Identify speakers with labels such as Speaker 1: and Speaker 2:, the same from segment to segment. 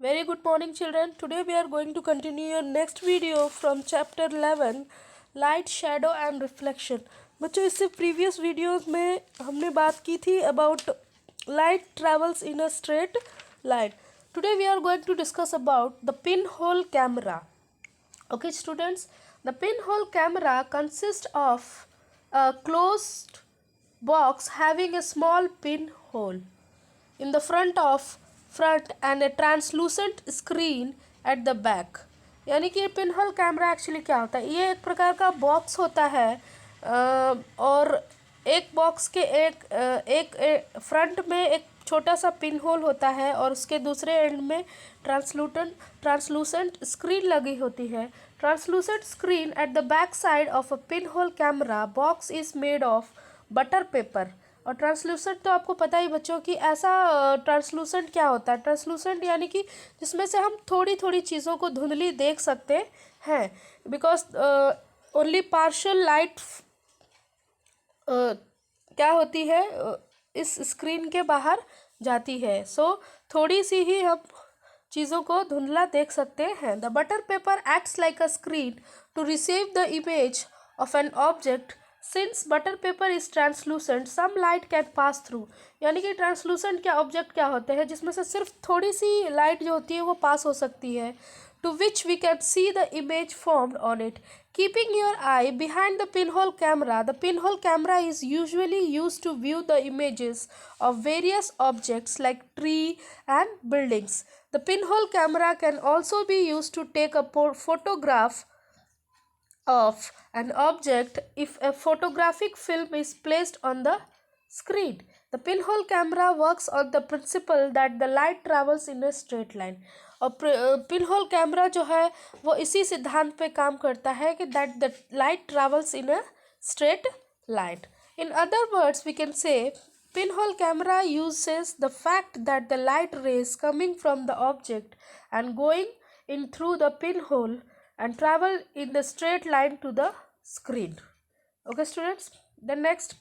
Speaker 1: Very good morning, children. Today we are going to continue your next video from chapter 11 Light, Shadow and Reflection. बच्चों इससे previous videos में हमने बात की थी about light travels in a straight line. Today we are going to discuss about the pinhole camera. Okay, students, the pinhole camera consists of a closed box having a small pinhole in the front and a translucent screen at the back. यानी कि pinhole camera actually क्या होता है, ये एक प्रकार का box होता है और एक बॉक्स के एक फ्रंट में एक छोटा सा पिन होल होता है और उसके दूसरे एंड में ट्रांसलूसेंट स्क्रीन लगी होती है. Translucent screen at the back side of a pin hole camera box is made of butter paper. और ट्रांसलूसेंट तो आपको पता ही बच्चों कि ऐसा ट्रांसलूसेंट क्या होता है. ट्रांसलूसेंट यानी कि जिसमें से हम थोड़ी थोड़ी चीज़ों को धुंधली देख सकते हैं बिकॉज ओनली पार्शियल लाइट क्या होती है इस स्क्रीन के बाहर जाती है. सो थोड़ी सी ही हम चीज़ों को धुंधला देख सकते हैं. The butter paper acts like a screen to receive the image of an object. Since butter paper is translucent some light can pass through. यानी कि ट्रांसलूसेंट क्या ऑब्जेक्ट क्या होते हैं जिसमें से सिर्फ थोड़ी सी लाइट जो होती है वो पास हो सकती है. To which we can see the image formed on it. Keeping your eye behind the pinhole camera is usually used to view the images of various objects like tree and buildings. The pinhole camera can also be used to take a photograph of an object if a photographic film is placed on the screen. The pinhole camera works on the principle that the light travels in a straight line. और pinhole camera जो है वो इसी सिद्धांत पे काम करता है कि that the light travels in a straight line. In other words we can say pinhole camera uses the fact that the light rays coming from the object and going in through the pinhole and travel in the straight line to the screen. Okay, students. The next,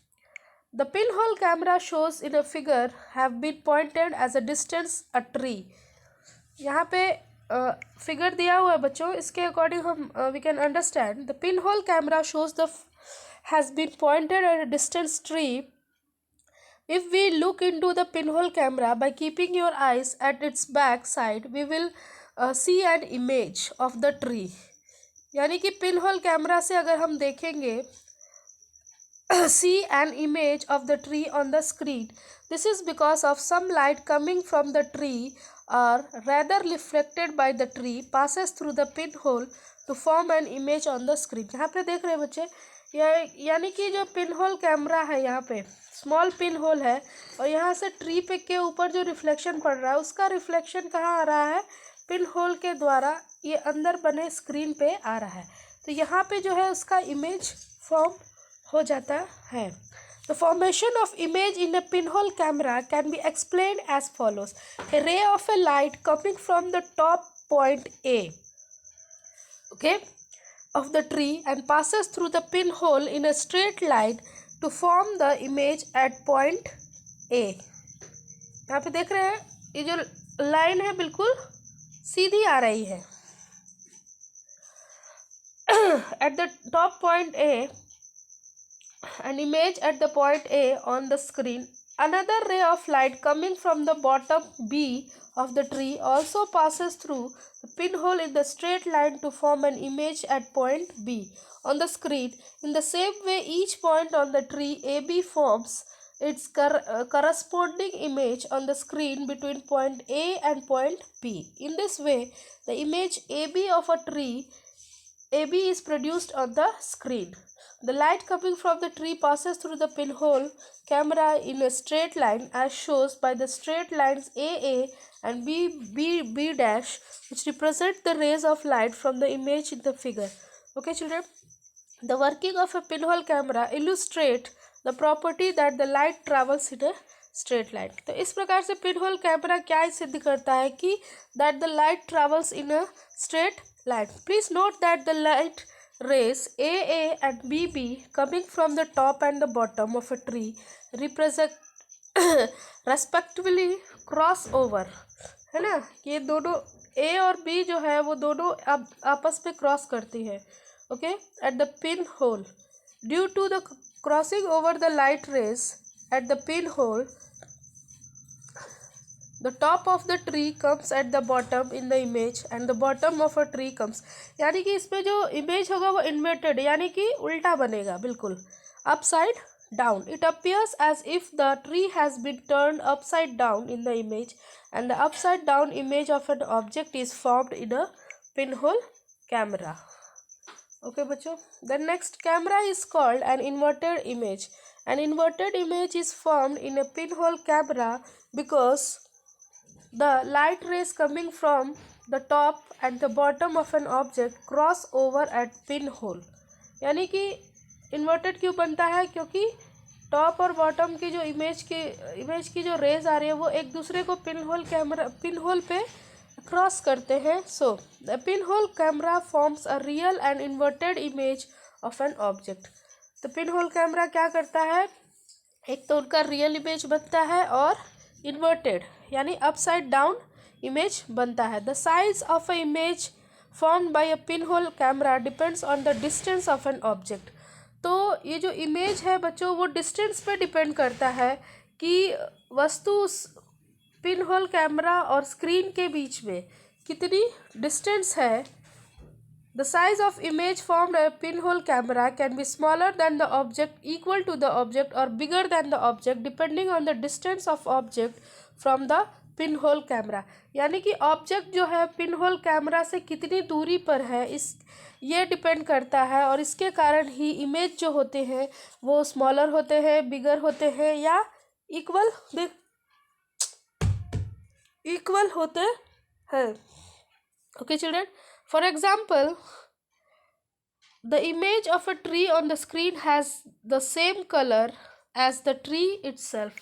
Speaker 1: the pinhole camera shows in a figure have been pointed as a distance a tree. यहाँ पे figure दिया हुआ है बच्चों, इसके according हम we can understand the pin camera shows the has been pointed at a distance tree. If we look in to the pin camera by keeping your eyes at its back side we will see an image of the tree. यानी कि pin hole camera से अगर हम देखेंगे see an image of the tree on the screen. This is because of some light coming from the tree or rather reflected by the tree passes through the pinhole to form an image on the screen. यहाँ पे देख रहे हैं बच्चे, यानी कि जो pin hole camera है यहाँ पे स्मॉल पिन होल है और यहाँ से ट्री पे के ऊपर जो रिफ्लेक्शन पड़ रहा है उसका रिफ्लेक्शन कहाँ आ रहा है, पिन होल के द्वारा ये अंदर बने स्क्रीन पे आ रहा है. तो यहाँ पे जो है उसका इमेज फॉर्म हो जाता है. The formation of image in a pinhole camera can be explained as follows. A ray of a light coming from the top point A, okay, of the tree and passes through the pinhole in a straight line to form the image at point A. यहाँ पे देख रहे हैं ये जो line है बिल्कुल सीधी आ रही है. At the top point A, an image at the point A on the screen. Another ray of light coming from the bottom B of the tree also passes through the pinhole in the straight line to form an image at point B on the screen. In the same way, each point on the tree AB forms its corresponding image on the screen between point A and point B. In this way, the image AB of a tree AB is produced on the screen. The light coming from the tree passes through the pinhole camera in a straight line as shown by the straight lines AA and B dash, which represent the rays of light from the image in the figure. Okay, children? The working of a pinhole camera illustrate the property that the light travels in a straight line. तो इस प्रकार से pinhole camera क्या सिद्ध करता है कि that the light travels in a straight line. Please note that the light rays AA and BB coming from the top and the bottom of a tree represent respectively cross over है ना, कि ये दोनों ए और B जो है वो दोनों अब आपस में क्रॉस करती है. Okay, at the pin, due to the crossing over the light rays at the pin, the top of the tree comes at the bottom in the image and the bottom of a tree comes. यानी कि इसमें जो image होगा वो inverted यानी कि उल्टा बनेगा, बिल्कुल upside down. It appears as if the tree has been turned upside down in the image and the upside down image of an object is formed in a pinhole camera. Okay बच्चों, the next camera is called an inverted image. An inverted image is formed in a pinhole camera because the light rays coming from the top and the bottom of an object cross over at pinhole. यानी कि inverted क्यों बनता है, क्योंकि top और bottom की जो image की जो रेज आ रही है वो एक दूसरे को पिनहोल पे क्रॉस करते हैं. So the pinhole camera forms a real and inverted image of an object. तो पिनहोल कैमरा क्या करता है, एक तो उनका रियल इमेज बनता है और इन्वर्टेड यानी अपसाइड डाउन इमेज बनता है. The size of a image formed by a pinhole camera depends on the distance of an object. तो ये जो इमेज है बच्चों वो डिस्टेंस पे डिपेंड करता है कि वस्तु पिनहोल कैमरा और स्क्रीन के बीच में कितनी डिस्टेंस है. The size of image formed by a pinhole camera can be smaller than the object, equal to the object or bigger than the object depending on the distance of object from the pinhole camera. यानी कि object जो है pinhole camera से कितनी दूरी पर है ये डिपेंड करता है और इसके कारण ही इमेज जो होते हैं वो स्मॉलर होते हैं, बिगर होते हैं या इक्वल होते हैं. Okay children, for example, the image of a tree on the screen has the same color as the tree itself.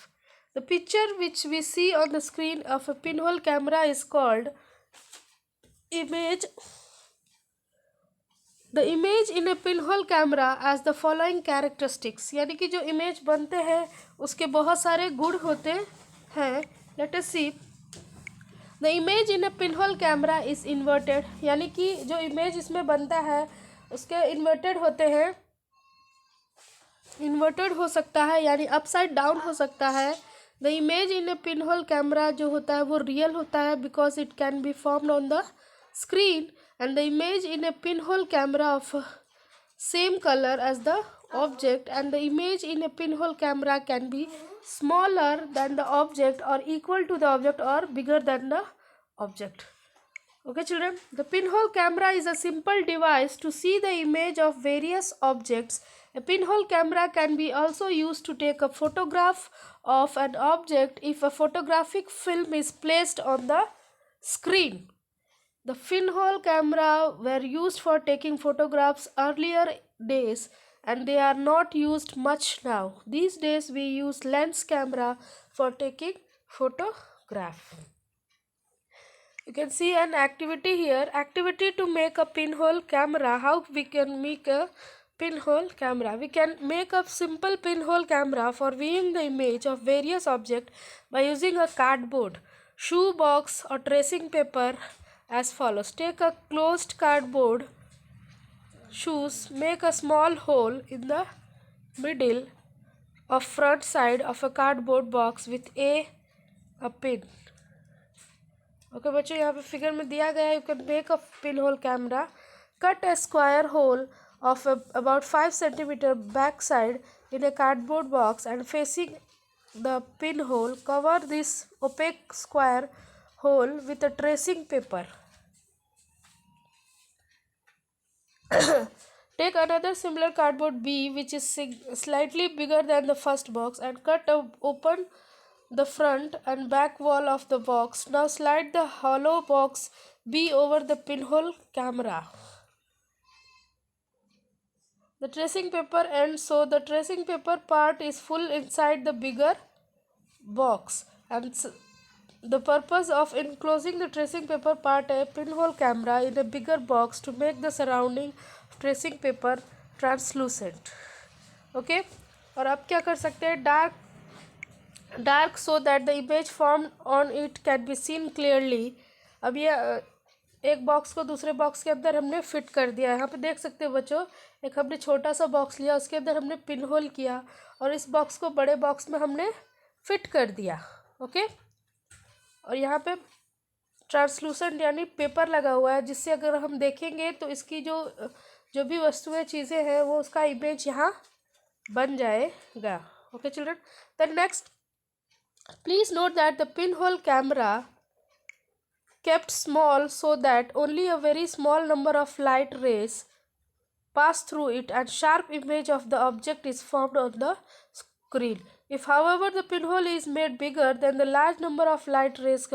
Speaker 1: The picture which we see on the screen of a pinhole camera is called image. The image in a pinhole camera has the following characteristics. यानी कि जो image बनते हैं उसके बहुत सारे गुण होते हैं. Let us see. The image in a pinhole camera is inverted. यानी कि जो इमेज इसमें बनता है उसके इन्वर्टेड होते हैं, इन्वर्टेड हो सकता है यानी अपसाइड डाउन हो सकता है. The image in a pinhole camera जो होता है वो रियल होता है because it can be formed on the screen and the image in a pinhole camera of same colour as the object and the image in a pinhole camera can be smaller than the object or equal to the object or bigger than the object. Okay children, the pinhole camera is a simple device to see the image of various objects. A pinhole camera can be also used to take a photograph of an object if a photographic film is placed on the screen. The pinhole camera were used for taking photographs earlier days and they are not used much now. These days we use lens camera for taking photograph. You can see an activity here. Activity to make a pinhole camera. How we can make a pinhole camera? We can make a simple pinhole camera for viewing the image of various objects by using a cardboard, shoe box or tracing paper as follows. Take a closed cardboard shoes, make a small hole in the middle of front side of a cardboard box with a pin. Okay बच्चों, यहाँ पे figure में दिया गया है. You can make a pinhole camera. Cut a square hole of about 5 centimeter back side in a cardboard box and facing the pinhole. Cover this opaque square hole with a tracing paper. Take another similar cardboard B which is slightly bigger than the first box and open the front and back wall of the box. Now slide the hollow box B over the pinhole camera. The tracing paper ends, so the tracing paper part is full inside the bigger box, and the purpose of enclosing the tracing paper part a pinhole camera in a bigger box to make the surrounding tracing paper translucent. Okay, और अब क्या कर सकते हैं, dark dark so that the image formed on it can be seen clearly. अब ये एक box को दूसरे बॉक्स के अंदर हमने फिट कर दिया है। यहाँ पे देख सकते हो बच्चों, एक हमने छोटा सा बॉक्स लिया, उसके अंदर हमने पिन होल किया और इस बॉक्स को बड़े बॉक्स में हमने फिट कर दिया। ओके, और यहाँ पे ट्रांसलूसेंट यानी पेपर लगा हुआ है, जिससे अगर हम देखेंगे तो इसकी जो भी वस्तुएं चीज़ें हैं वो उसका इमेज यहाँ बन जाएगा। Okay children, the next, please note that the pin camera kept small so that only a very small number of light rays pass through it and sharp image of the object is formed on the screen. If however the pinhole is made bigger, then the large number of light rays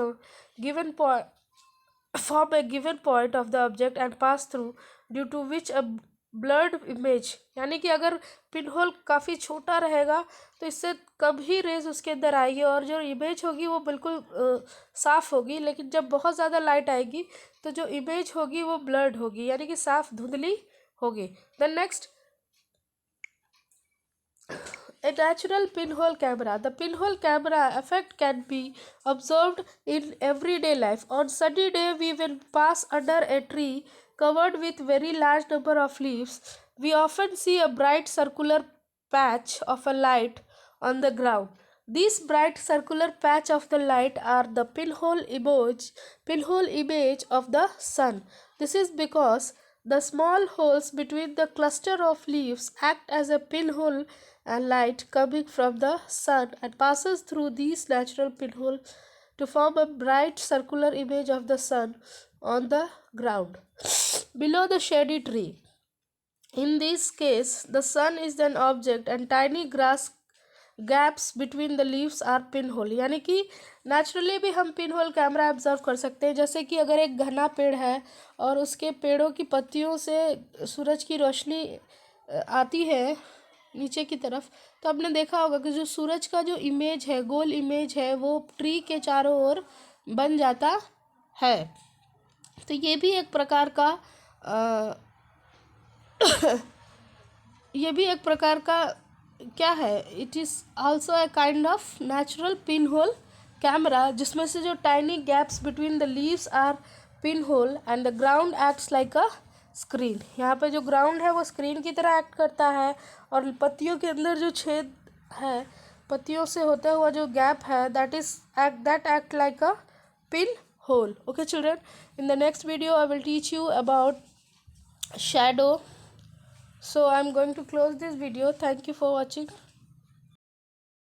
Speaker 1: given form a given point of the object and pass through, due to which a blurred image, यानी कि अगर pin hole काफ़ी छोटा रहेगा तो इससे कम ही raise उसके अंदर आएगी और जो इमेज होगी वो बिल्कुल साफ़ होगी। लेकिन जब बहुत ज़्यादा लाइट आएगी तो जो इमेज होगी वो ब्लर्ड होगी, यानी कि साफ धुंधली होगी। The next, a natural pinhole camera. The pinhole camera effect can be observed in everyday life. On sunny day, we will pass under a tree covered with very large number of leaves. We often see a bright circular patch of a light on the ground. These bright circular patch of the light are the pinhole image of the sun. This is because the small holes between the cluster of leaves act as a pinhole and light coming from the sun and passes through these natural pinholes to form a bright circular image of the sun on the ground below the shady tree. In this case, the sun is an object and tiny grass gaps between the leaves are pinhole. यानी कि naturally भी हम pinhole camera observe कर सकते हैं। जैसे कि अगर एक घना पेड़ है और उसके पेड़ों की पत्तियों से सूरज की रोशनी आती है नीचे की तरफ, तो आपने देखा होगा कि जो सूरज का जो इमेज है, गोल इमेज है, वो ट्री के चारों ओर बन जाता है। तो ये भी एक प्रकार का ये भी एक प्रकार का क्या है, it is also a kind of natural pin camera, जिसमें से जो tiny gaps between the leaves are pin and the ground acts like a screen. यहाँ पे जो ग्राउंड है वो स्क्रीन की तरह एक्ट करता है और पत्तियों के अंदर जो छेद है, पत्तियों से होता हुआ जो गैप है, that act like a pin hole. Okay children, in the next video I will teach you about shadow. So I am going to close this video. Thank you for watching.